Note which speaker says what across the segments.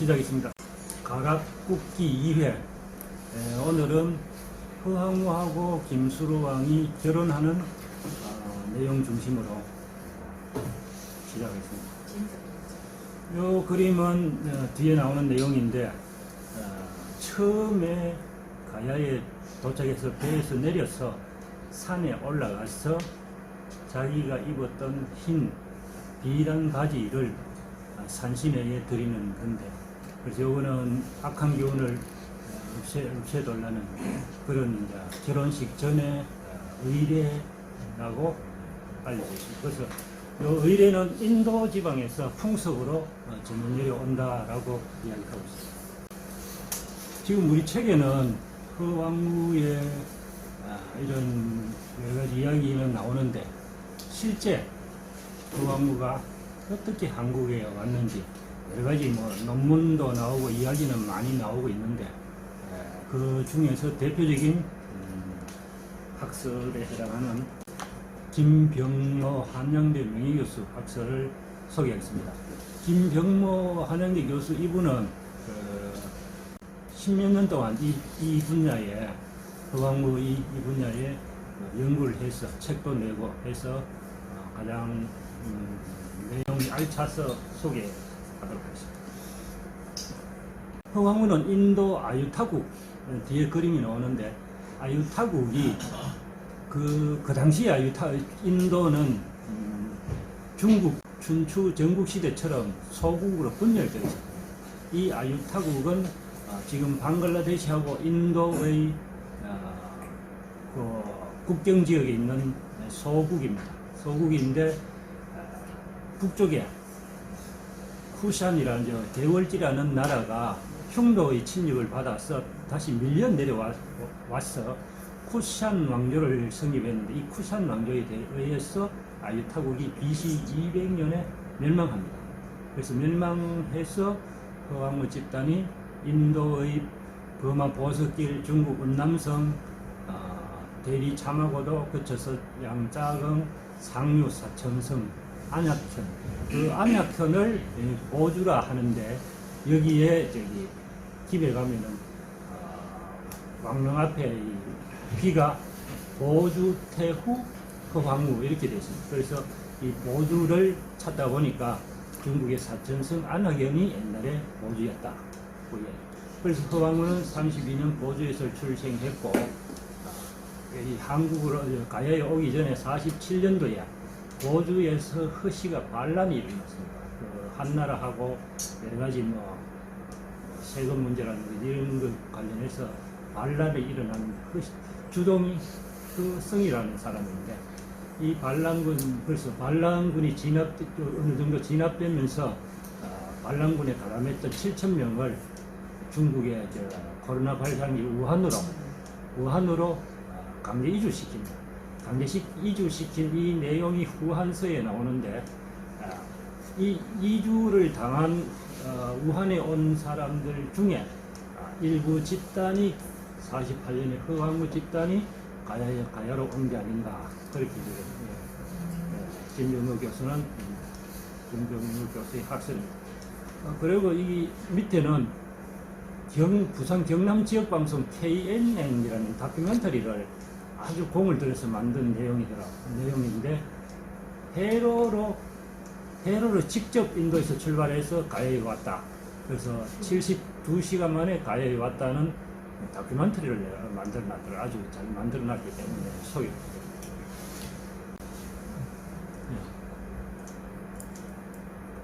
Speaker 1: 시작했습니다. 가락국기 2회. 오늘은 허황무하고 김수로왕이 결혼하는 내용 중심으로 시작하겠습니다. 이 그림은 뒤에 나오는 내용인데 처음에 가야에 도착해서 배에서 내려서 산에 올라가서 자기가 입었던 흰 비단 바지를 산신에게 드리는 건데, 그래서 이거는 악한 기운을 없애달라는 그런 이제 결혼식 전에 의례라고 알려져 있습니다. 그래서 이 의례는 인도 지방에서 풍속으로 전해 내려온다라고 이야기하고 있습니다. 지금 우리 책에는 허황무의 이런 여러 가지 이야기는 나오는데, 실제 허황무가 어떻게 한국에 왔는지 여러 가지 논문도 나오고 이야기는 많이 나오고 있는데, 그 중에서 대표적인 학설에 해당하는 김병모 한양대 명예교수 학설을 소개하겠습니다. 김병모 한양대 교수, 이분은 10몇 년 동안 이 분야에, 허황무 이 분야에 연구를 해서 책도 내고 해서 가장 내용이 알차서 소개하도록 하겠습니다. 허황무는 인도 아유타국, 뒤에 그림이 나오는데, 아유타국이 그 당시에 인도는 중국 춘추 전국시대처럼 소국으로 분열되어 있습니다. 이 아유타국은 지금 방글라데시하고 인도의 국경지역에 있는 소국입니다. 소국인데, 북쪽에 쿠샨이라는 대월지라는 나라가 흉노의 침입을 받아서 다시 밀려 내려와서 쿠샨 왕조를 성립했는데, 이 쿠샨 왕조에 의해서 아유타국이 BC 200년에 멸망합니다. 그래서 멸망해서 허황무 집단이 인도의 버마 보석길, 중국 운남성, 대리 차마고도 거쳐서 양자경, 상류 사천성, 안약현, 그 안약현을 보주라 하는데, 여기에 집에 가면은 왕릉 앞에 비가 보주태후 허황무 이렇게 되어 있습니다. 그래서 이 보주를 찾다 보니까 중국의 사천성 안학연이 옛날에 보주였다. 그래서 허황무는 32년 보주에서 출생했고, 이 한국으로 가야에 오기 전에 47년도에 보주에서 허씨가 반란이 일어났습니다. 한나라하고 여러 가지 세금 문제라는 이런 것 관련해서 반란이 일어난 주동이 성이라는 사람인데, 이 벌써 반란군이 어느 정도 진압되면서 반란군에 가담했던 7,000명을 중국의 코로나 발생기 우한으로 강제 이주시킵니다. 강제 이주시킨 이 내용이 후한서에 나오는데, 이 이주를 당한 우한에 온 사람들 중에 일부 집단이 48년에 허황무 집단이 가야로 온 게 아닌가, 그렇게 김병모 교수는 김병모 교수의 학설입니다. 그리고 이 밑에는 부산 경남 지역방송 KNN이라는 다큐멘터리를 아주 공을 들여서 만든 내용인데, 해로로 직접 인도에서 출발해서 가야에 왔다. 그래서 72시간 만에 가야에 왔다는 다큐멘터리를 만들어놨더라. 아주 잘 만들어놨기 때문에 소개합니다.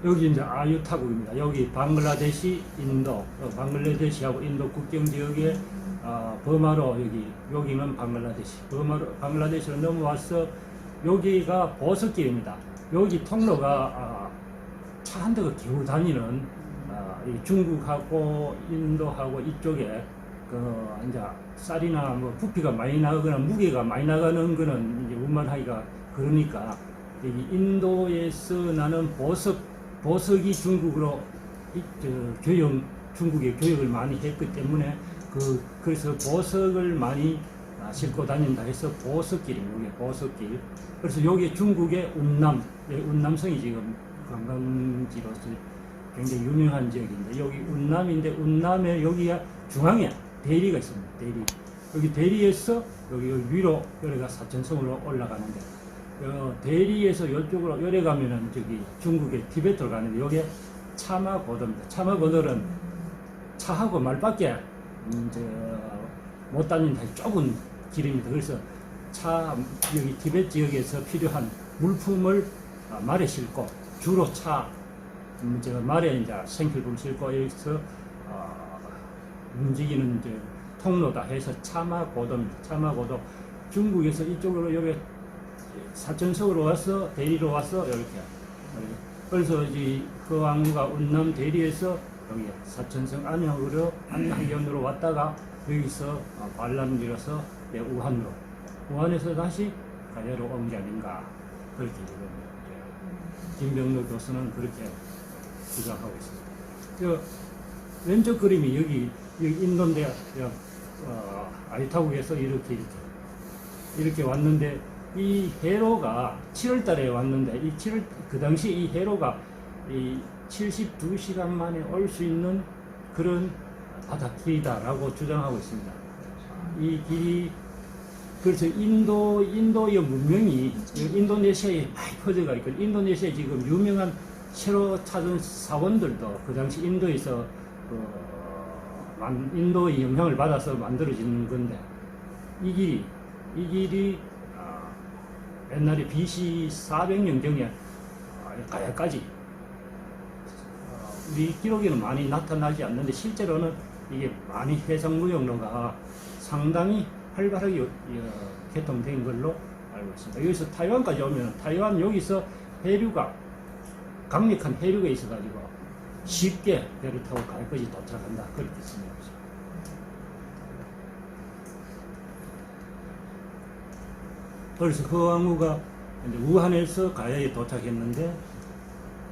Speaker 1: 여기 이제 아유타국입니다. 여기 방글라데시, 인도, 방글라데시하고 인도 국경 지역에 버마로, 여기는 방글라데시로 넘어와서 여기가 보석길입니다. 여기 통로가 차 한 대가 기어 다니는 중국하고 인도하고 이쪽에 이제 쌀이나 부피가 많이 나가거나 무게가 많이 나가는 거는 이제 운반하기가 그러니까, 여기 인도에서 나는 보석이 중국으로 중국에 교역을 많이 했기 때문에 그래서 보석을 많이 싣고 다닌다 해서 보석길입니다. 여기 보석길. 그래서 여기 중국의 운남성이 지금 관광지로서 굉장히 유명한 지역인데 여기 운남인데 운남에 여기가 중앙에 대리가 있습니다. 대리. 여기 대리에서 여기 위로 여기가 사천성으로 올라가는데 대리에서 이쪽으로 이래 가면은 저기 중국의 티베트로 가는데 여기 차마고도입니다. 차마고도는 차하고 말밖에 이제 못 다닌다 좁은 길입니다. 그래서 차 여기 티베트 지역에서 필요한 물품을 말에 싣고 주로 차 말에 이제 생필품 싣고 여기서 움직이는 이제 통로다 해서 차마고도입니다. 차마고도 중국에서 이쪽으로 여기 사천성으로 와서 대리로 와서 이렇게 그래서 이 허황무가 운남 대리에서 여기 사천성 안양으로 왔다가 여기서 관람지로서 우한에서 다시 가야로 온 게 아닌가 그렇게 지금 김병록 교수는 그렇게 주장하고 있습니다. 왼쪽 그림이 여기 인도인데 아이타국에서 이렇게 왔는데 이 해로가 7월 달에 왔는데 그 당시 이 해로가 이 72시간 만에 올 수 있는 그런 바닷길이다라고 주장하고 있습니다. 이 길이 그래서 인도의 문명이 인도네시아에 많이 퍼져가 있고 인도네시아에 지금 유명한 새로 찾은 사원들도 그 당시 인도에서 인도의 영향을 받아서 만들어진 건데 이 길이 옛날에 BC 400년경에 가야까지 우리 기록에는 많이 나타나지 않는데 실제로는 이게 많이 해상무역로가 상당히 활발하게 개통된 걸로 알고 있습니다. 여기서 타이완까지 오면 타이완 여기서 해류가 강력한 해류가 있어가지고 쉽게 배를 타고 가야까지 도착한다 그렇게 생각합니다. 그래서 허황무가 이제 우한에서 가야에 도착했는데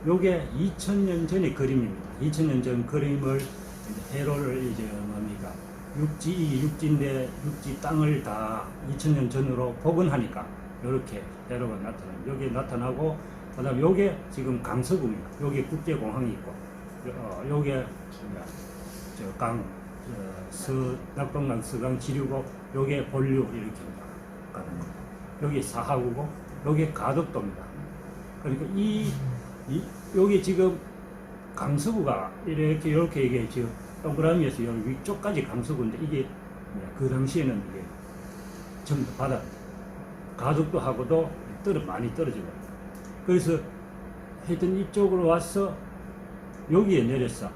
Speaker 1: 요게 2000년 전의 그림입니다. 2000년 전 그림을 해로를 이제 뭡니까 육지인데 육지 땅을 다 2000년 전으로 복원하니까 요렇게 해로가 나타납니다. 여기 나타나고 그다음 요게 지금 강서구입니다. 요게 국제공항이 있고 요게 낙동강 서강 지류고 요게 본류 이렇게 가는 겁니다. 여기 사하구고 여기 가덕도입니다. 그러니까 여기 지금 강서구가 이렇게 이게 지금 동그라미에서 여기 위쪽까지 강서구인데 이게 그 당시에는 이게 전부 바다 가덕도하고도 많이 떨어지고 그래서 하여튼 이쪽으로 와서 여기에 내렸어.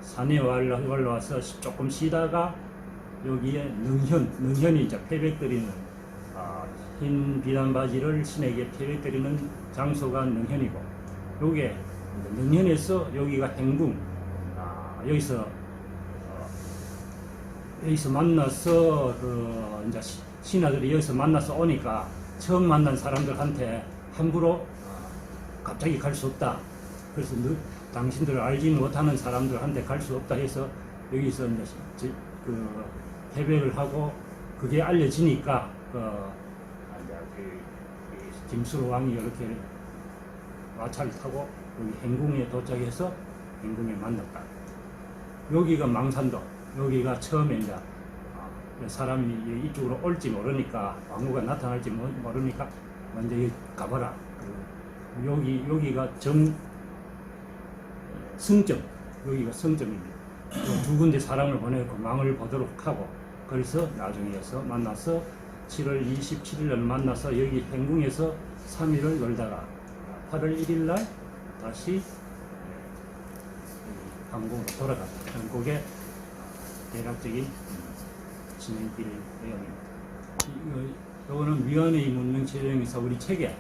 Speaker 1: 산에 올라와서 조금 쉬다가 여기에 능현이 이제 패백드리는 흰 비단 바지를 신에게 패백드리는 장소가 능현이고 요게 능현에서 여기가 행궁 여기서 만나서 이제 신하들이 여기서 만나서 오니까 처음 만난 사람들한테 함부로 갑자기 갈 수 없다. 그래서 당신들을 알지 못하는 사람들한테 갈 수 없다 해서 여기서 이제 패배를 하고 그게 알려지니까 김수로 왕이 이렇게 마차를 타고 여기 행궁에 도착해서 행궁에 만났다. 여기가 망산도, 여기가 처음에 이제 사람이 이쪽으로 올지 모르니까 왕후가 나타날지 모르니까 먼저 여기 가봐라. 여기가 성점, 여기가 성점입니다. 두 군데 사람을 보내고 망을 보도록 하고 그래서 나중에서 만나서 7월 27일 날 만나서 여기 행궁에서 3일을 놀다가 8월 1일 날 다시 한국으로 돌아갔다. 한국의 대략적인 진행길 내용입니다. 이거는 위원회의 문명체정에서 우리 책에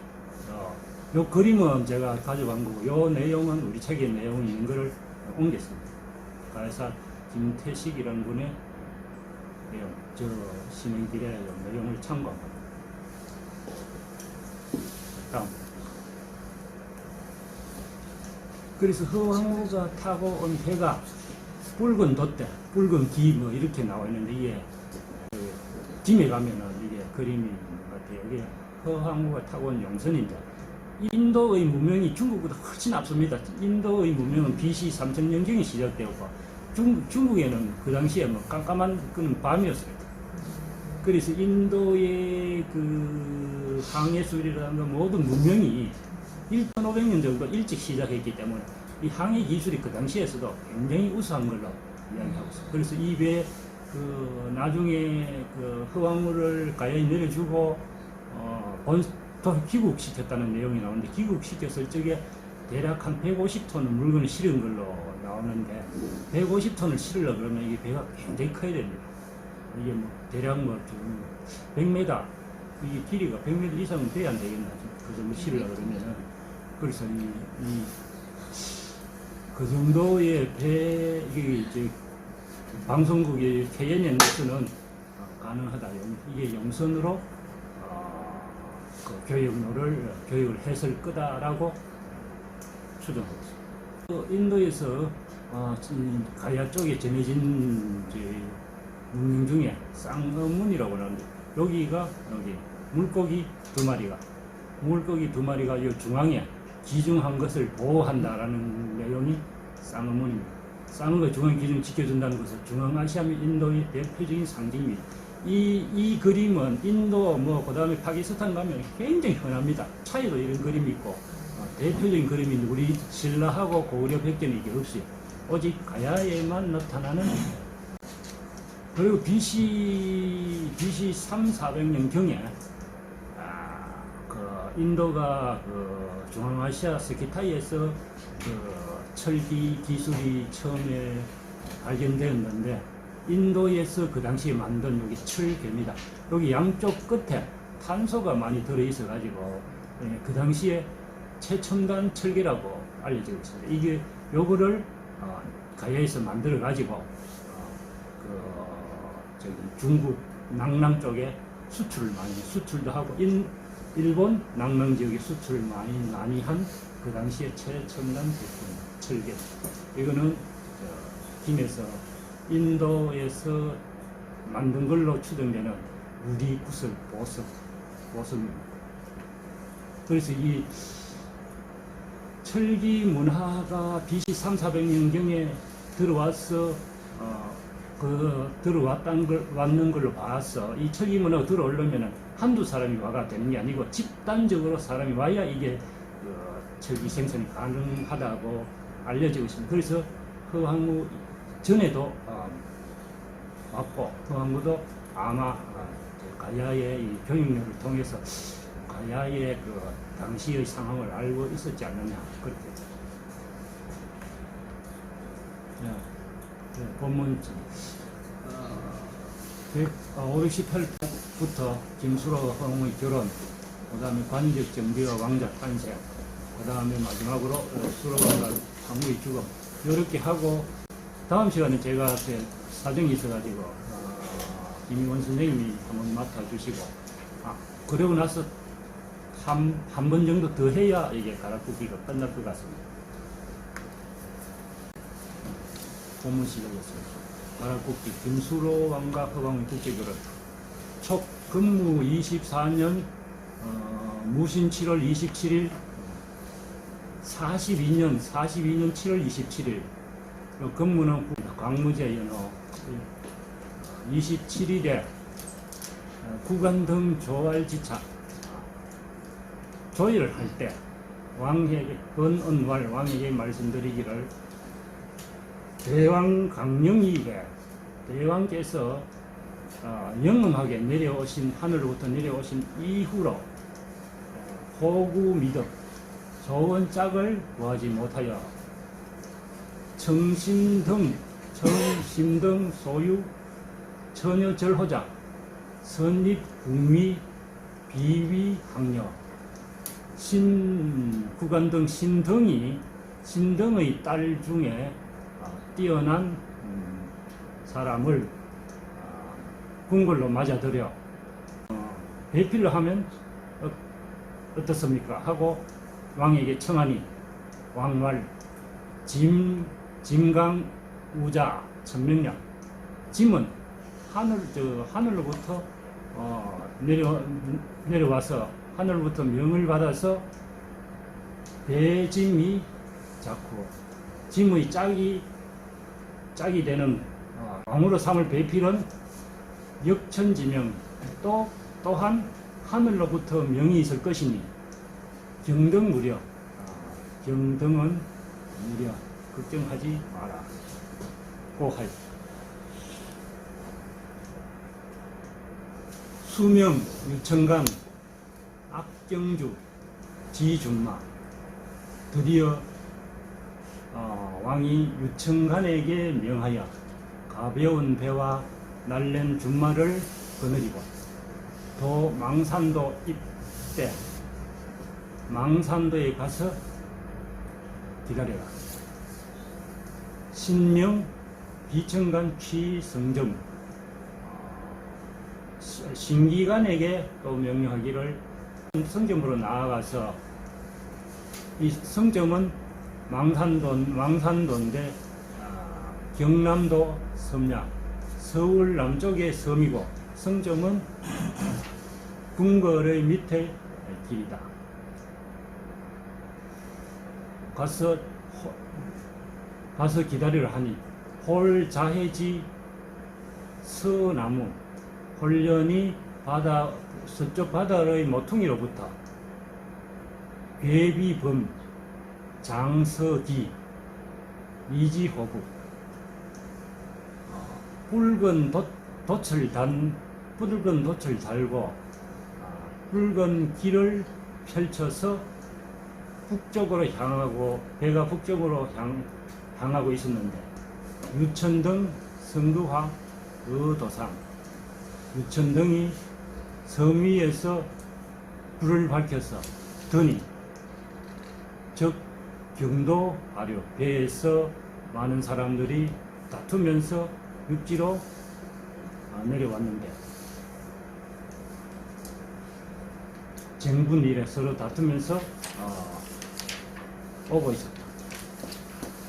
Speaker 1: 요 그림은 제가 가져간 거고 요 내용은 우리 책에 내용이 있는 거를 옮겼습니다. 가해사 김태식이라는 분의 내용, 저 진행길의 내용을 참고한 겁니다. 다음. 그래서 허황무가 타고 온 배가 붉은 돛대, 붉은 기 뭐 이렇게 나와 있는데 이게 김에 가면은 이게 그림이 있는 것 같아요. 이게 허황무가 타고 온 용선인데 인도의 문명이 중국보다 훨씬 앞섭니다. 인도의 문명은 BC 3000년경에 시작되었고 중국에는 그 당시에 뭐 깜깜한 그는 밤이었습니다. 그래서 인도의 그 항해술이라든가 모든 문명이 1500년 정도 일찍 시작했기 때문에 이 항해 기술이 그 당시에서도 굉장히 우수한 걸로 이야기하고 있습니다. 그래서 이 배에 그 나중에 그 허황물을 가야에 내려주고 또 귀국시켰다는 내용이 나오는데, 귀국시켰을 적에 대략 한 150톤의 물건을 실은 걸로 나오는데, 150톤을 실으려 그러면 이게 배가 굉장히 커야 됩니다. 이게 뭐 대략 뭐 100m, 이게 길이가 100m 이상은 돼야 안 되겠나, 그 정도 실으려 그러면은. 그래서 그 정도의 배, 이게 방송국의 KNN에서는 가능하다. 이게 영선으로 그 교육을 했을 거다라고 추정하고 있습니다. 인도에서 가야 쪽에 전해진 문명 중에 쌍어문이라고 하는데, 여기 물고기 두 마리가 이 중앙에 기중한 것을 보호한다라는 내용이 쌍어문입니다. 쌍어가 중앙 기준을 지켜준다는 것은 중앙아시아 및 인도의 대표적인 상징입니다. 이 그림은 인도 그 다음에 파키스탄 가면 굉장히 흔합니다. 차이도 이런 그림이 있고, 대표적인 그림인데 우리 신라하고 고구려 백제는 이게 없어요. 오직 가야에만 나타나는. 그리고 BC 300~400년 경에 그 인도가 그 중앙아시아 스키타이에서 그 철기 기술이 처음에 발견되었는데, 인도에서 그 당시에 만든 여기 철개입니다. 여기 양쪽 끝에 탄소가 많이 들어있어 가지고 그 당시에 최첨단 철개라고 알려지고 있습니다. 이게 요거를 가야에서 만들어 가지고 중국 낭랑 쪽에 수출도 하고 일본 낭랑 지역에 수출을 많이 한 그 당시에 최첨단 제품 철개. 이거는 김에서 인도에서 만든 걸로 추정되는 유리 구슬 보석입니다. 그래서 이 철기 문화가 BC 300~400년경에 들어와서 왔는 걸로 봐서, 이 철기 문화가 들어오려면 한두 사람이 와가 되는 게 아니고 집단적으로 사람이 와야 이게 철기 생산이 가능하다고 알려지고 있습니다. 그래서 허황무 전에도 왔고, 허황무도 아마 가야의 이 교육력을 통해서 가야의 그 당시의 상황을 알고 있었지 않느냐, 그렇게. 본문 518부터 김수로와 허황무의 결혼, 그 다음에 관적 정비와 왕자 탄생, 그 다음에 마지막으로 수로왕과 황무의 죽음, 이렇게 하고, 다음 시간에 제가 사정이 있어가지고 김희원 선생님이 한번 맡아주시고, 그러고 나서 한 번 정도 더 해야 이게 가락국기가 끝날 것 같습니다. 본문 시작했습니다. 가락국기 김수로 왕과 허황의 국제결혼. 촉 근무 24년 무신 7월 27일 42년 7월 27일 근무는 광무제 연호 27일에 구간등 조활지차 조의를 할 때 왕에게 권은왈 왕에게 말씀드리기를, 대왕 강령이에 대왕께서 영험하게 내려오신, 하늘로부터 내려오신 이후로 호구 미덕 좋은 짝을 구하지 못하여 청심등 소유 처녀절호자 선립 국미 비위 학녀 구간등 신등의 딸 중에 뛰어난 사람을 궁궐로 맞아들여 배필로 하면 어떻습니까? 하고 왕에게 청하니, 왕말 짐강 우자 천명량. 짐은 하늘로부터 내려와서 하늘로부터 명을 받아서 배짐이 작고 짐의 짝이 되는 왕으로 삼을 배필은 역천지명 또한 하늘로부터 명이 있을 것이니 경등무려 경등은 무려 걱정하지 마라 고 하여 수명 유천간 악경주 지준마 드디어 왕이 유천간에게 명하여 가벼운 배와 날랜 준마를 거느리고 도 망산도 입대 망산도에 가서 기다려라. 신명 비천간 취성정 신기관에게 또 명령하기를 성점으로 나아가서 이 성점은 망산도인데 경남도 섬야 서울 남쪽의 섬이고 성점은 궁궐의 밑에 길이다. 가서 기다리라 하니 홀자해지 서나무 홀련이 서쪽 바다의 모퉁이로부터 괴비범 장서기 이지호국 붉은 돛을 달고 붉은 길을 펼쳐서 북쪽으로 향하고 배가 북쪽으로 향하고 있었는데 유천등 성두화 의도상 유천등이 섬 위에서 불을 밝혀서 드니 즉 경도 하류 배에서 많은 사람들이 다투면서 육지로 내려왔는데 쟁분 일에 서로 다투면서 오고 있었다.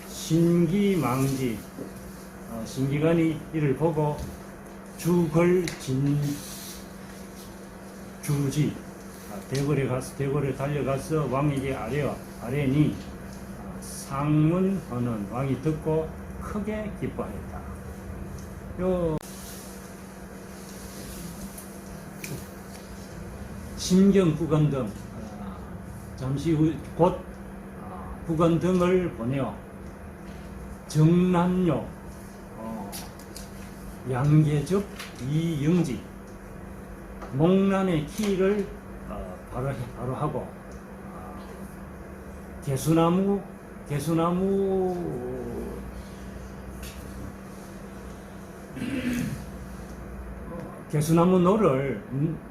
Speaker 1: 신기망지 신기관이 이를 보고 주지 대궐에 달려가서 왕에게 아뢰니 상문하는 왕이 듣고 크게 기뻐했다. 심경 국원등 잠시 후 곧 국원등을 보내어 정난요 양계적 이영지 목란의 키를 바로 하고 개수나무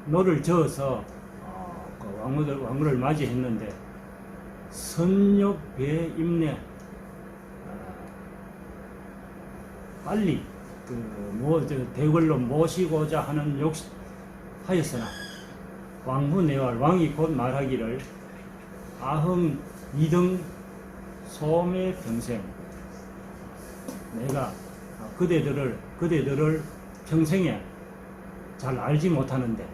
Speaker 1: 노를 저어서 왕후를 맞이했는데 선욕배 임내 빨리 대궐로 모시고자 하는 하였으나 왕후 내왈 왕이 곧 말하기를 아흥 이등 소매 평생 내가 그대들을 평생에 잘 알지 못하는데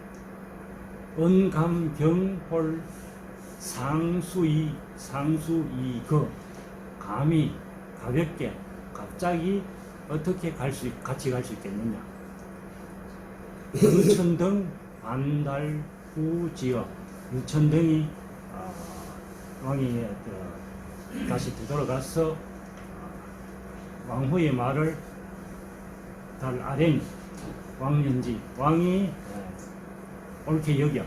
Speaker 1: 은감경홀 상수이 감히 가볍게 갑자기 어떻게 같이 갈 수 있겠느냐. 유천등 반달후지어 유천등이 왕이 다시 되돌아가서 왕후의 말을 잘 아뢰니 왕년지 왕이 옳게 여겨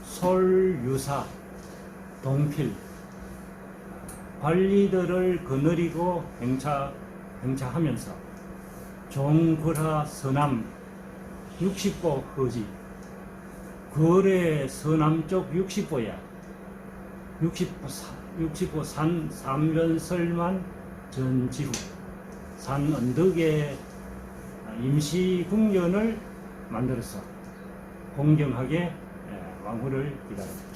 Speaker 1: 솔유사 동필 관리들을 거느리고 행차하면서 종거라 서남 60보 허지 거래 서남쪽 60보야 60보 삼변설만 전지후 산 언덕에 임시 궁전을 만들어서 공경하게 왕후를 기다립니다.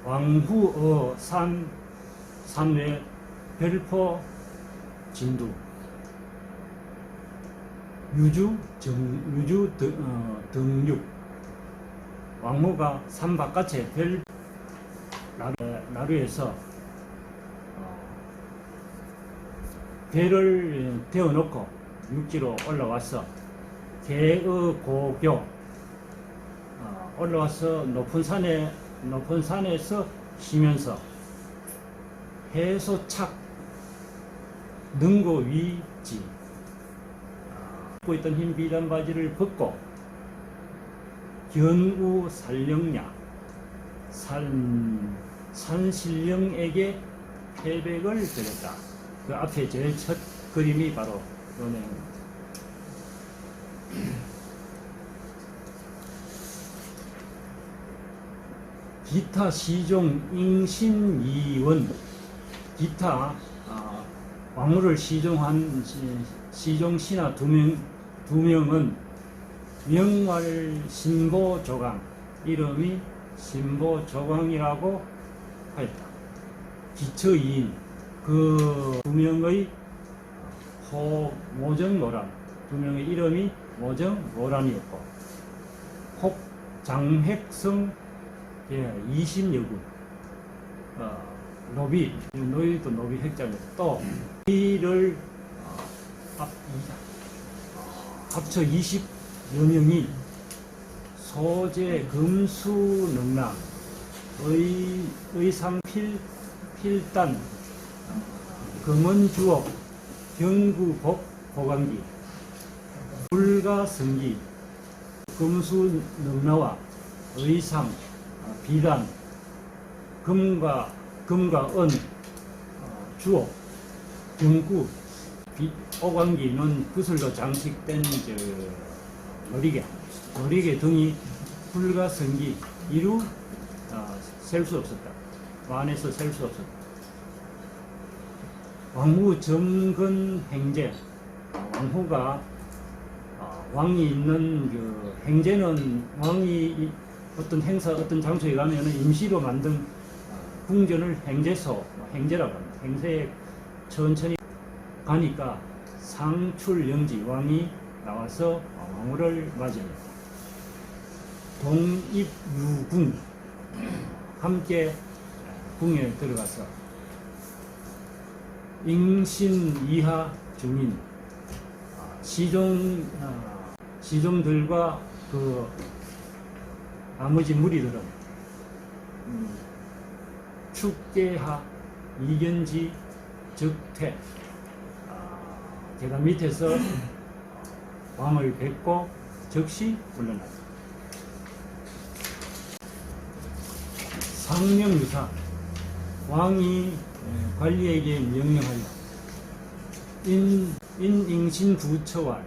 Speaker 1: 왕후의 산외 별포 진두 유주 등육 왕후가 산 바깥에 나루에서 배를 태워놓고 육지로 올라와서 개의 고교 올라와서 높은 산에서 쉬면서 해소착 능고 위지 입고 있던 흰 비단 바지를 벗고 견우 살령야 산신령에게 패백을 드렸다. 그 앞에 제일 첫 그림이 바로 요 내용입니다. 기타 시종 잉신이원 기타 왕후를 시종한 시종신하 두 명은 명활 신보조강 이름이 신보조강이라고 하였다. 기처이인 그 두 명의 모정노란 두 명의 이름이 모정노란이었고 혹 장획성 20여군 노비도 노비 핵자입니다. 또 이를 합쳐 20여 명이 소재 금수능랑 의상 필단 금원주옥 경구복 보강기 불가성기 금수능라와 의상 비단 금과 은 주옥 경구 오광기는 구슬로 장식된 머리개 등이 불가성기 이루 셀 수 없었다. 완에서 셀 수 없었다. 왕후 정근 행제 왕후가 왕이 있는 그 행제는 왕이 어떤 행사 어떤 장소에 가면은 임시로 만든 궁전을 행제라고 합니다. 행세에 천천히 가니까 상출영지 왕이 나와서 왕후를 맞이합니다. 동입유궁 함께 궁에 들어가서 잉신이하 중인 시종들과 그 나머지 무리들은 축계하 이견지 즉퇴 계단 밑에서 왕을 뵙고 즉시 물러났다. 상명유사 왕이 관리에게 명령하여 인잉신 부처와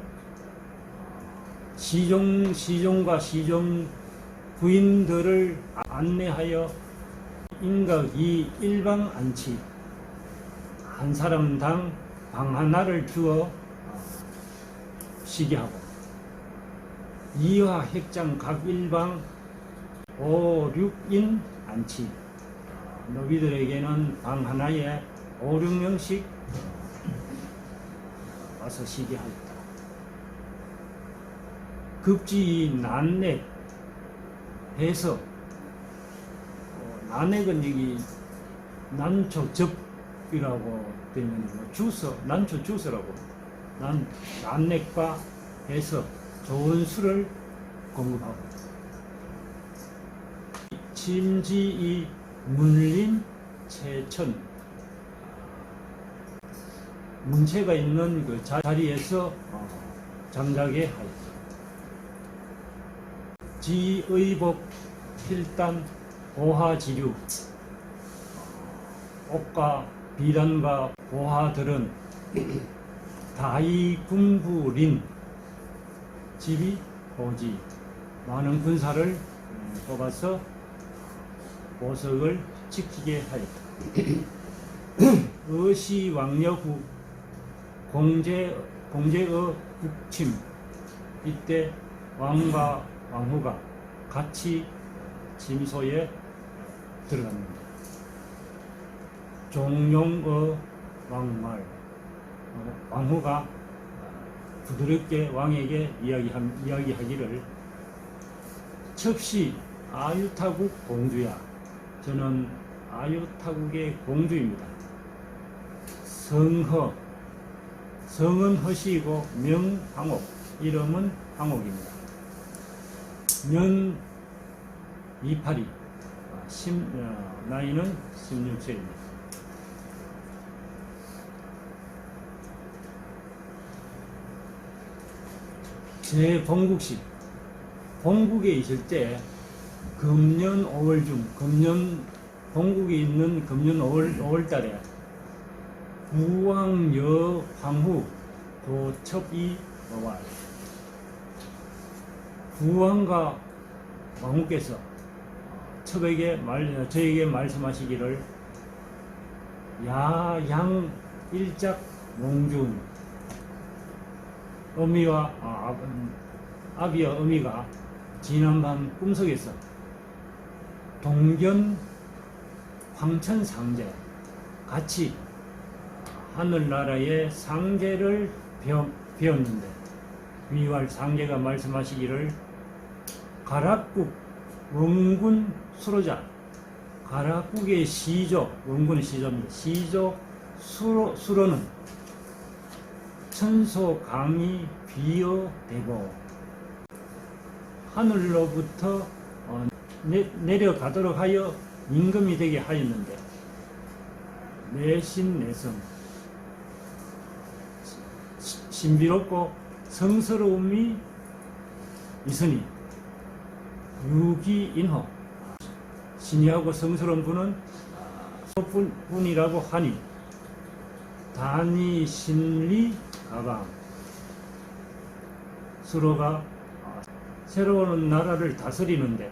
Speaker 1: 시종과 시종 부인들을 안내하여 인각이 일방 안치 한 사람당 방 하나를 주어 쉬게 하고 이화 핵장 각 일방 5, 6인 안치 노비들에게는 방 하나에 5, 6명씩 와서 쉬게 하였다. 급지 난넥 해서 난액은 여기 난초접이라고 되면 난초 주서라고 난넥과 해서 좋은 술을 공급하고 침지이 문림 채천 문체가 있는 그 자리에서 잠자게 하였다. 지의복 필단 보화지류 옷과 비단과 보화들은 다이군부린 집이 보지 많은 군사를 뽑아서 보석을 지키게 하였다. 의시왕려 후 공제의 북침 이때 왕과 왕후가 같이 침소에 들어갑니다. 종용의 왕말 왕후가 부드럽게 왕에게 이야기하기를 첩시 아유타국 공주야 저는 아유타국의 공주입니다. 성허, 성은 허씨이고 명항옥, 이름은 항옥입니다. 년 282, 나이는 16세입니다. 제 봉국시, 봉국에 있을 때 금년 5월 중, 봉국에 있는 금년 5월 달에 부왕여 황후 도첩이 어왈, 부왕과 왕후께서 저에게 말씀하시기를 야양 일작 몽준, 아비와 어미가 지난밤 꿈속에서 동견 황천 상제, 같이 하늘나라의 상제를 배웠는데, 위왈 상제가 말씀하시기를 가락국 원군 수로자, 가락국의 시조, 원군의 시조입니다. 시조 수로는 천소 강이 비어 대보, 하늘로부터 내려가도록 하여 임금이 되게 하였는데, 내신 신비롭고 성스러움이 있으니 유기인호, 신이하고 성스러운 분은 분이라고 하니 단이 신리 가방, 수로가 새로운 나라를 다스리는데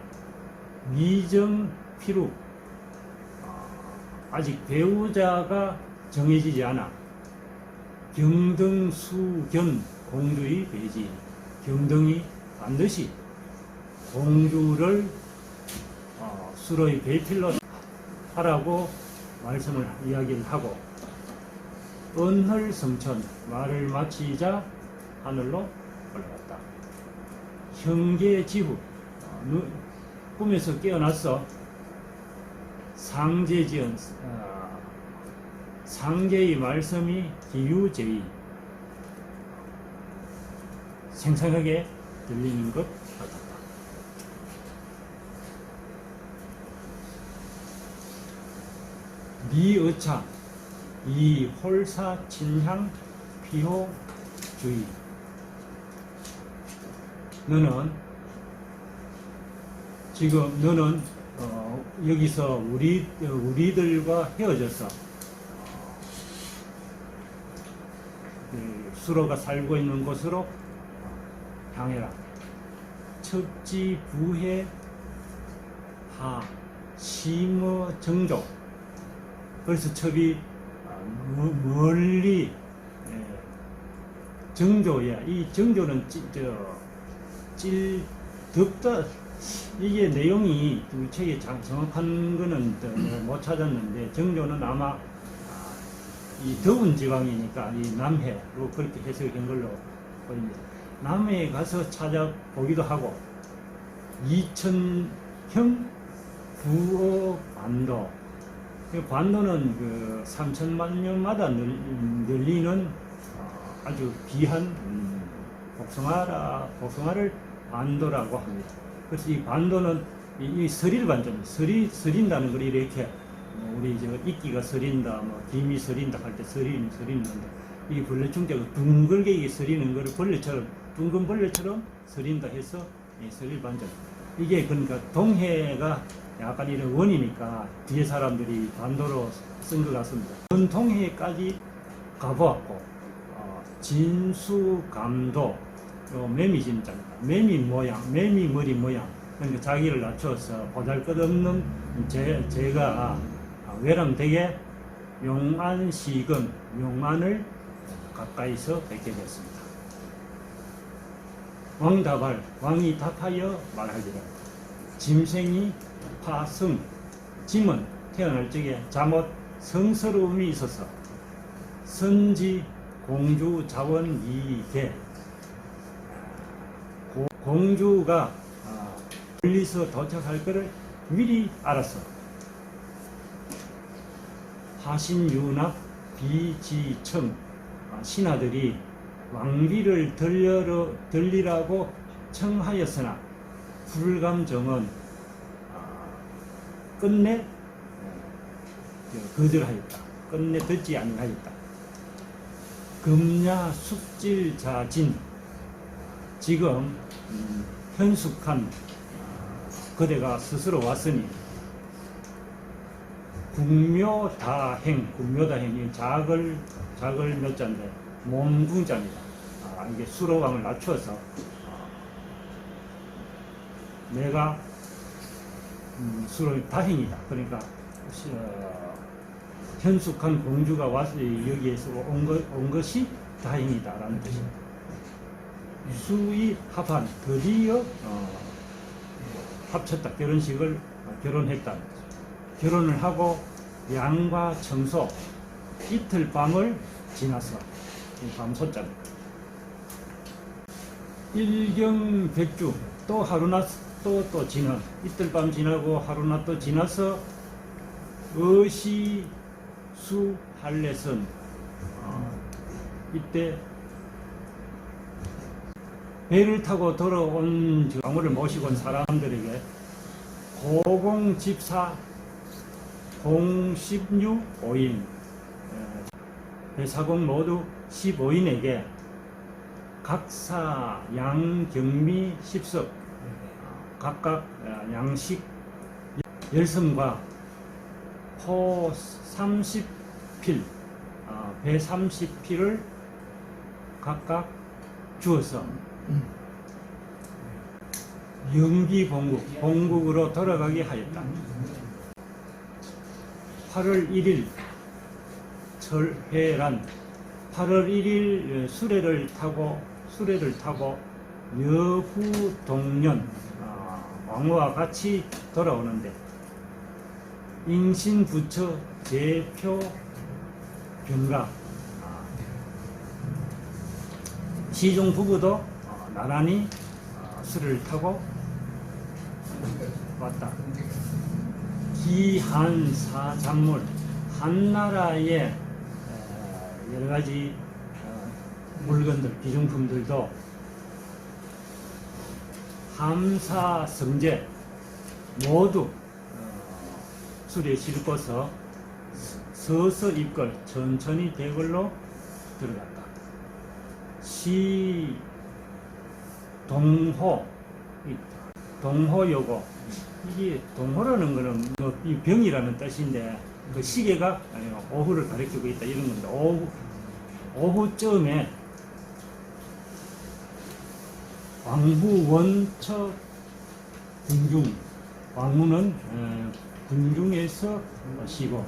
Speaker 1: 미정 피루, 아직 배우자가 정해지지 않아 경등수견 공주의 배지, 경등이 반드시 공주를 수로의 배필로 하라고 이야기를 하고, 은헐성천, 말을 마치자 하늘로 올라갔다. 형계지후, 꿈에서 깨어났어. 상제지은, 상제의 말씀이 기유제의, 생생하게 들리는 것 같았다. 미의차, 이 홀사 친향 피호주의, 너는 여기서 우리들과 헤어져서 수로가 살고 있는 곳으로 향해라. 첩지 부해 하 심어 정조, 그래서 첩이 멀리, 정조야. 이 정조는 덥다, 이게 내용이 이 책에 정확한 거는 못 찾았는데, 정조는 아마 이 더운 지방이니까 이 남해로 그렇게 해석한 걸로 보입니다. 남해에 가서 찾아보기도 하고, 2000형 부어 반도, 반도는 그 3천만 년마다 늘리는 아주 귀한 복숭아를 반도라고 합니다. 그래서 이 반도는 이 서릴 반점, 서린다는 걸 이렇게 우리 이끼가 서린다, 김이 서린다 할 때 서리는데, 이 벌레충자가 둥글게 서리는 걸 벌레처럼, 둥근 벌레처럼 서린다 해서 서릴 반점. 이게 그러니까 동해가 약간 이런 원이니까 뒤에 사람들이 반도로 쓴 것 같습니다. 전 동해까지 가보았고, 진수감도, 매미 진짜입니다. 매미 머리 모양. 그러니까 자기를 낮춰서 보잘것없는 제가 외람되게 용안시금, 용안을 가까이서 뵙게 됐습니다. 왕답할, 왕이 답하여 말하기를, 짐승이 파승, 짐은 태어날 적에 잠옷 성스러움이 있어서 선지 공주 자원 이계, 공주가 멀리서 도착할 것을 미리 알았어. 화신유납 비지청 신하들이 왕비를 들리라고 청하였으나 불감정은 끝내 거절하였다. 끝내 듣지 아니하였다. 금야 숙질자진 지금 현숙한 그대가 스스로 왔으니 국묘다행이 작을 몇 자인데 몸궁자입니다. 이게 수로왕을 낮춰서 내가 수로 다행이다. 그러니까 현숙한 공주가 와서 여기에서 온 것이 다행이다라는 뜻입니다. 수의 합한 드디어 합쳤다. 결혼했다. 결혼을 하고 양과 청소 이틀 밤을 지나서 밤소자입니다. 일경백주 또 하루나 또 지나 이틀 밤 지나고 하루나 또 지나서 어시수 할례선 이때 배를 타고 돌아온 왕후를 모시고 온 사람들에게 고공집사 공십류 5인 배사공 모두 15인에게 각사 양경미 10석 각각 양식 10섬과 호 30필 배 30필을 각각 주어서 영기 본국으로 돌아가게 하였다. 8월 1일 철해란 8월 1일 수레를 타고 여부동년 왕후와 같이 돌아오는데 인신부처 제표 병가 시종 부부도 나란히 수레를 타고 왔다. 기한사작물 한나라의 여러가지 물건들 기중품들도 함사성제 모두 수레에 싣고서 서서 입걸 천천히 대걸로 들어갔다. 동호요고 이게 동호라는 거는 이 병이라는 뜻인데 그 시계가 오후를 가리키고 있다 이런 건데 오후쯤에 왕후 원처 군중 왕후는 군중에서 쉬고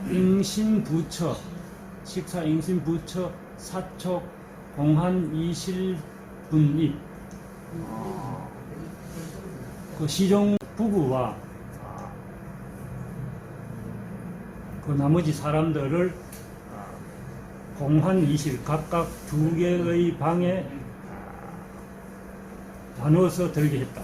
Speaker 1: 잉신부처 사촉 공한 이실분입 그 시종 부부와 그 나머지 사람들을 공한 이실 각각 2개의 방에 나누어서 들게 했다.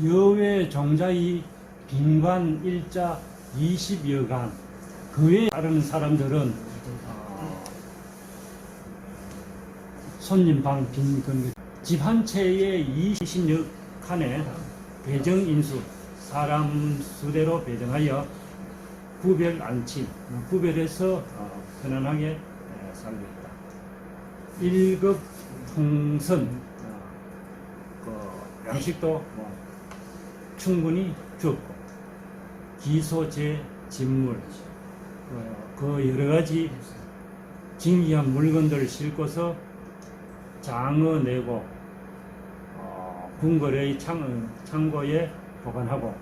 Speaker 1: 여외 종자의 빈관 일자 20여간 그 외에 다른 사람들은 손님 방 빈 집 한 채에 20여 칸의 배정 인수 사람 수대로 배정하여 구별 안치 구별해서 편안하게 살고 있다. 1급 풍선 그 양식도 충분히 주었고 기소제 진물 그 여러가지 진귀한 물건들을 싣고서 장어 내고 궁궐의 창고에 보관하고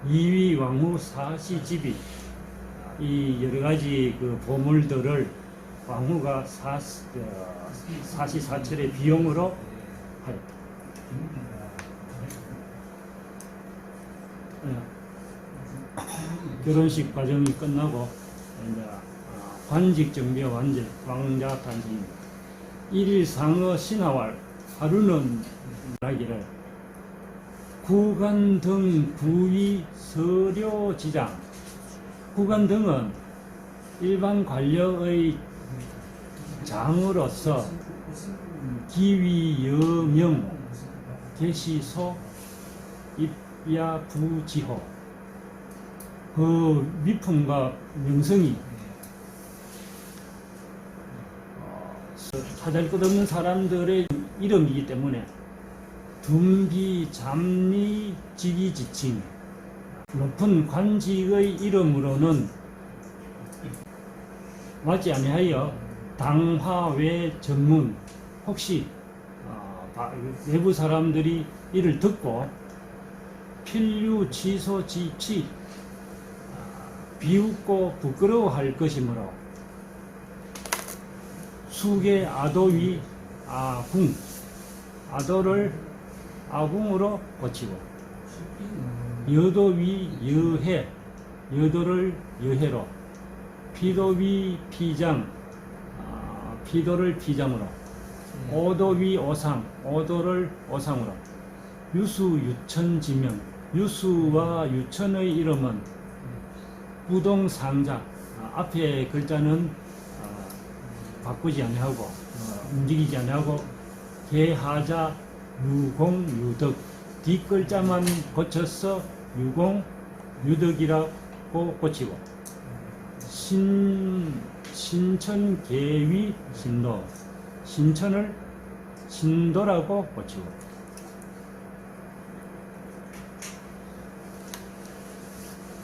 Speaker 1: 이위 왕후 사시집이 이 여러가지 그 보물들을 왕후가 사시사철의 비용으로 하였다. 결혼식 과정이 끝나고 이제 관직 정비와 왕자 탄생입니다. 1일 상어 신하왈 하루는 말하기를 구간등 구위 서료지장. 구간등은 일반 관료의 장으로서 기위여명 계시소 입야부지호 그 위품과 명성이 찾을 것 없는 사람들의 이름이기 때문에 둔기, 잠리, 직위, 지칭 높은 관직의 이름으로는 맞지 아니하여 당화외 전문 혹시 외부 사람들이 이를 듣고 필류, 취소, 지치 비웃고 부끄러워할 것이므로 수계 아도위 아궁 아도를 아궁으로 고치고 여도위 여해 여도를 여해로 피도위 피장 피도를 피장으로 오도위 오상 오도를 오상으로 유수 유천 지명 유수와 유천의 이름은 부동상자 앞에 글자는 바꾸지 아니하고 움직이지 아니하고 개하자 유공 유덕 뒷글자만 고쳐서 유공 유덕이라고 고치고 신천 계위 신도 신천을 신도라고 고치고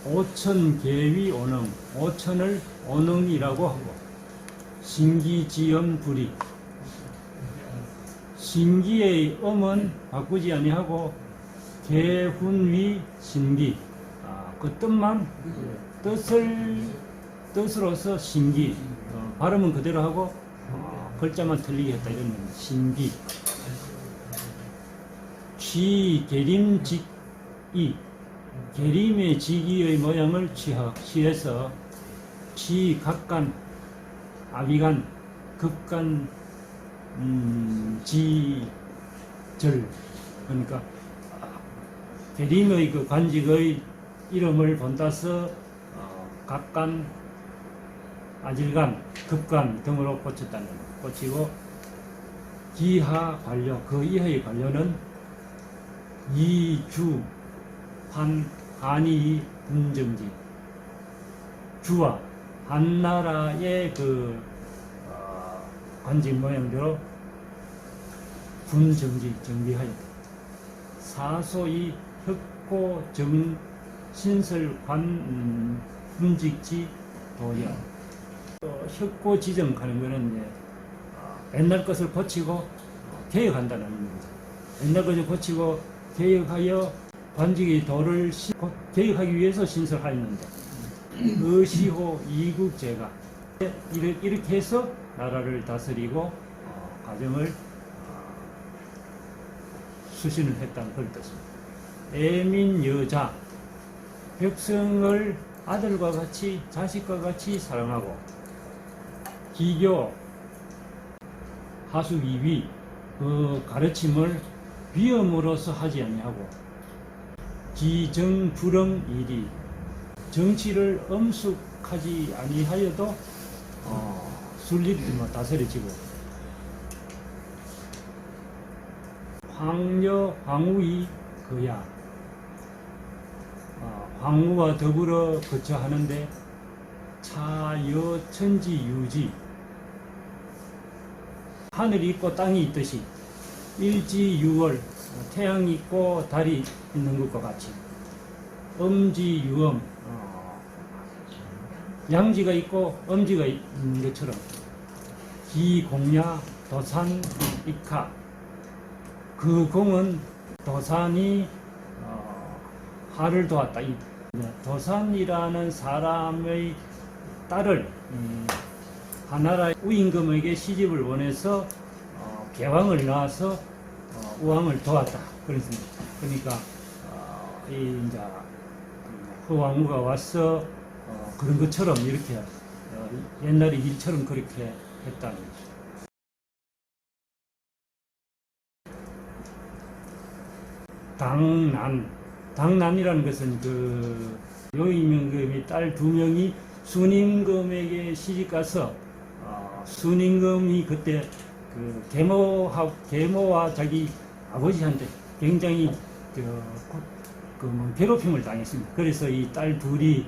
Speaker 1: 오천 계위 오능 오천을 오능이라고 하고 신기지엄 불이 신기의 음은 바꾸지 아니하고 개훈위 신기 그 뜻만 뜻으로서 신기 발음은 그대로 하고 글자만 틀리게 했다 이런 겁니다. 신기 취계림직이 계림의 직위의 모양을 취해서 취각간 아비간 급간 지절 그러니까 계림의 그 관직의 이름을 본따서 각간 아질간 급간 등으로 고쳤다는 겁니다. 고치고 기하 관료 그 이하의 관료는 이주 한이 분정지 주와 한나라의 그 관직 모양대로 분정지 정비하였다. 사소이 혁고정 신설관 분직지 도야 혁고 지정하는 것은 이제 옛날 것을 고치고 개혁한다는 의미입니다. 옛날 것을 고치고 개혁하여 관직의 도를 개혁하기 위해서 신설하였는데 의시호 이국제가 이렇게 해서 나라를 다스리고 가정을 수신을 했다는 그런 뜻입니다. 애민 여자 백성을 아들과 같이 자식과 같이 사랑하고 기교 하수위위 그 가르침을 위험으로서 하지 아니하고 기정불응 일이 정치를 엄숙하지 아니하여도 순립 다스려지고 황여 황후이 그야 황후와 더불어 거처하는데 차여 천지 유지 하늘이 있고 땅이 있듯이 일지유월 태양이 있고 달이 있는 것과 같이 음지유엄 양지가 있고 음지가 있는 것처럼 기공야 도산 입카 그 공은 도산이 하를 도왔다. 도산이라는 사람의 딸을 하나라의 우임금에게 시집을 보내서 개왕을 낳아서 우왕을 도왔다. 그렇습니다. 그러니까 이제 허왕후가 와서 그런 것처럼 이렇게 옛날의 일처럼 그렇게 했다는 거죠. 당난이라는 것은 그 요임금의 딸 2명이 순임금에게 시집가서 순임금이 그때 그 계모와 자기 아버지한테 굉장히 괴롭힘을 당했습니다. 그래서 이 딸 둘이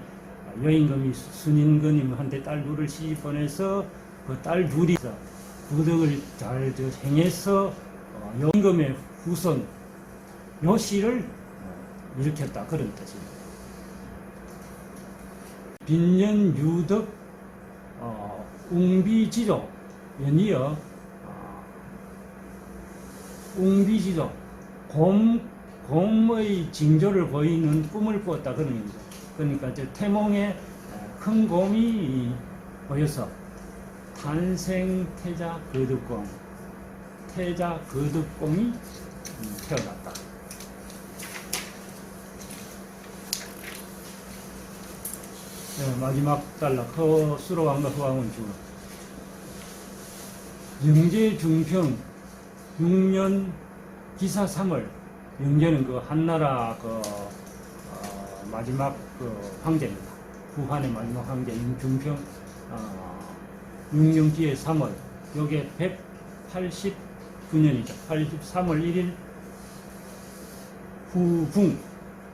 Speaker 1: 여임금이 순임금님한테 딸 둘을 시집 보내서 그 딸 둘이 부덕을 잘 행해서 여임금의 후손 요씨를 일으켰다, 그런 뜻입니다. 빈년 유덕 웅비지조 연이어 웅비지조 곰의 징조를 보이는 꿈을 꾸었다, 그런 의미죠. 그러니까 태몽에 큰 곰이 보여서 탄생태자 거듭공, 태자 거듭공이 태어났다. 네, 마지막 단락 수로왕과 후왕은 주로 영제 중평 6년 기사 3월. 영제는 그 한나라 마지막 황제입니다. 후한의 마지막 황제 중평 6년 뒤에 3월. 요게 189년이죠. 3월 1일 후붕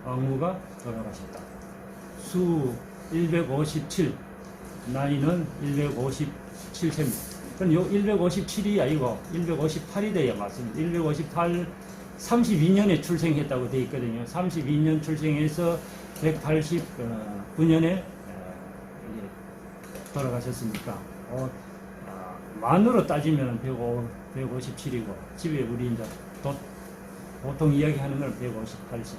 Speaker 1: 왕후가 돌아가셨다. 수 157, 나이는 157세입니다. 그럼 요 157이 아니고 158이 돼야 맞습니다. 158, 32년에 출생했다고 되어 있거든요. 32년 출생해서 189년에 돌아가셨으니까 만으로 따지면 157이고 집에 우리 이제 보통 이야기하는 건 158세.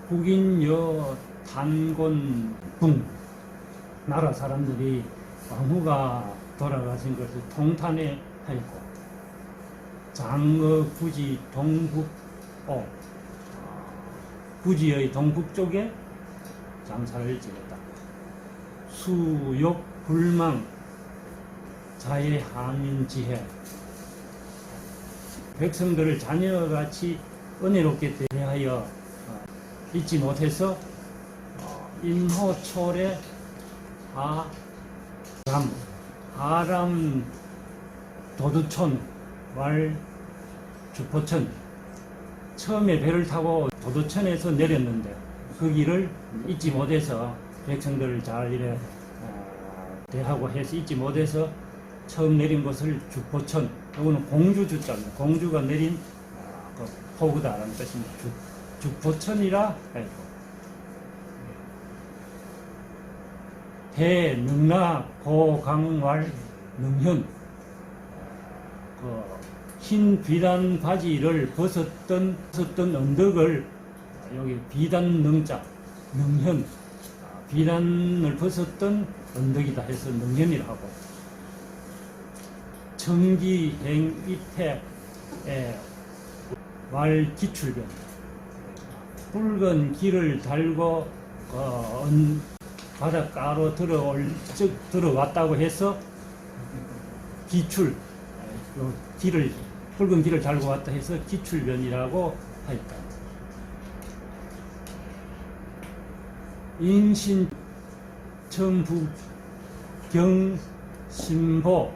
Speaker 1: 국인여 단곤궁, 나라 사람들이 왕후가 돌아가신 것을 통탄해 하였고, 장어 구지 동북 구지의 동북쪽에 장사를 지냈다. 수욕 불망 자의 항인지혜, 백성들을 자녀같이 은혜롭게 대하여 잊지 못해서 임호철의 아람 도두촌 말 주포천, 처음에 배를 타고 도두천에서 내렸는데 그 길을 잊지 못해서 백성들을 잘 이래 대하고 해서 잊지 못해서 처음 내린 곳을 주포천, 이거는 공주 주자입니다. 공주가 내린 그 포구다라는 뜻입니다. 주포천이라 해서 대능라 고강왈 능현, 흰 비단 바지를 벗었던 언덕을 여기 비단 능자 능현, 비단을 벗었던 언덕이다 해서 능현이라 하고, 청기행 입해 말 기출변, 붉은 길을 달고 바닷가로 들어왔다고 해서 기출, 붉은 길을 달고 왔다 해서 기출변이라고 하였다. 인신 천부경 신보,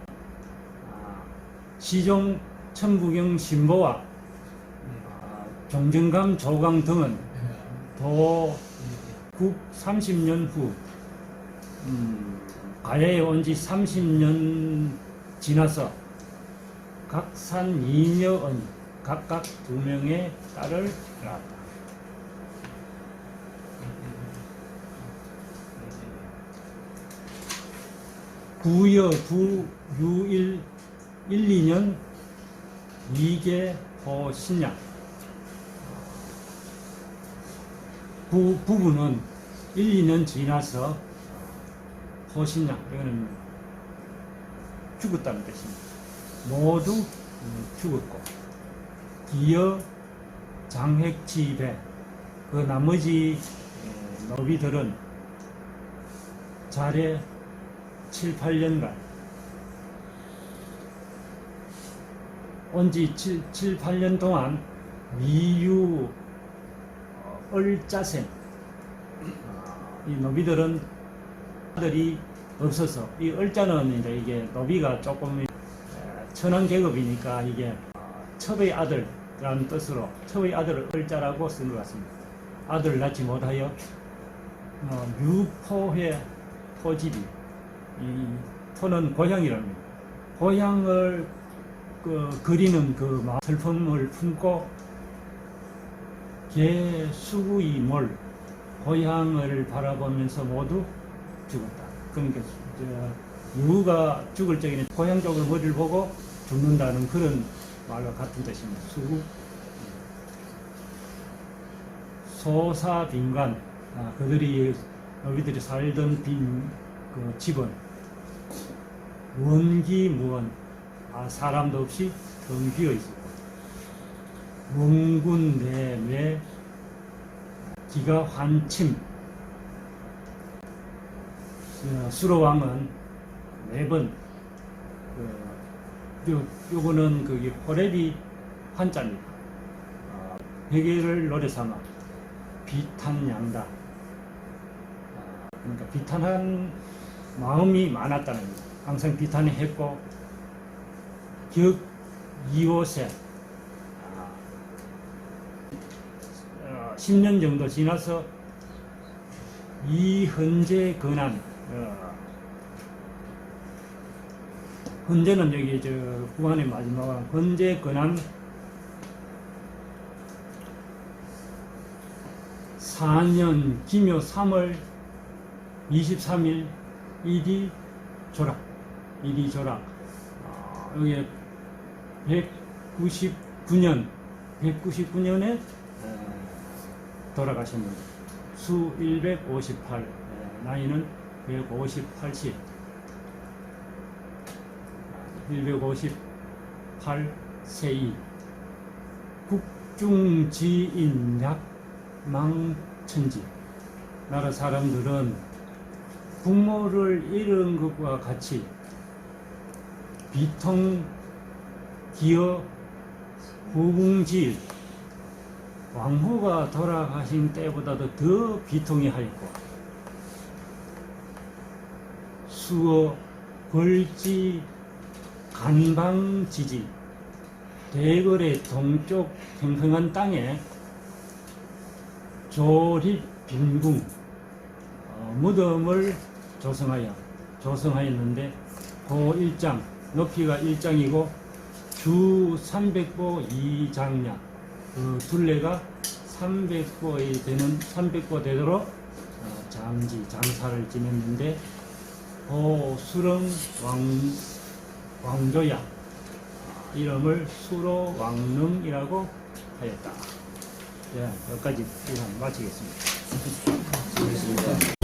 Speaker 1: 시종 천부경 신보와 종정감 조강 등은 도국 30년 후 가야에 온 지 30년 지나서 각산 2녀언, 각각 2명의 딸을 낳았다. 구여 구유 1, 2년 이계 호신양, 부부는 1, 2년 지나서 호신양, 이거는 죽었다는 뜻입니다. 모두 죽었고, 기여 장획지배, 그 나머지 노비들은 자례 7, 8년간 온지 7, 8년 동안 미유 얼자생. 이 노비들은 아들이 없어서 이 얼자는 이제 이게 노비가 조금 천한 계급이니까 이게 첩의 아들이라는 뜻으로 첩의 아들을 얼자라고 쓴 것 같습니다. 아들을 낳지 못하여 유포의 토집이, 이 토는 고향이랍니다. 고향을 그리는 그 슬픔을 품고 개수구이 몰, 고향을 바라보면서 모두 죽었다. 그러니까 유가 죽을 적에는 고향 쪽을 머리를 보고 죽는다는 그런 말과 같은 뜻입니다. 수구. 소사빈관, 그들이 너희들이 살던 그 집은 원기무원, 사람도 없이 텅 비어 있었고, 원군내매 기가 환침. 수로왕은 매번 요거는 그게 호랩이 환자입니다. 회개를 노래 삼아 비탄양다. 그러니까 비탄한 마음이 많았다는 겁니다. 항상 비탄을 했고, 격 이옷에 10년 정도 지나서 이헌재 근한, 헌재는 여기 구간의 마지막은 헌재 근한 4년 기묘 3월 23일 일이 조락. 여기 199년에 돌아가신 분. 수 158, 나이는 158세. 158세이 국중지인약 망천지. 나라 사람들은 부모를 잃은 것과 같이 비통 기어 후궁지일, 왕후가 돌아가신 때보다도 더 비통이 하였고, 수어 벌지 간방지지, 대궐의 동쪽 평평한 땅에 조립 빈궁, 무덤을 조성하였는데, 그 일장, 높이가 1장이고 주 300보 2장냐, 그 둘레가 300보 되도록 장사를 지냈는데, 수령 왕조야, 이름을 수로왕릉이라고 하였다. 네, 여기까지 마치겠습니다.
Speaker 2: 수고하셨습니다.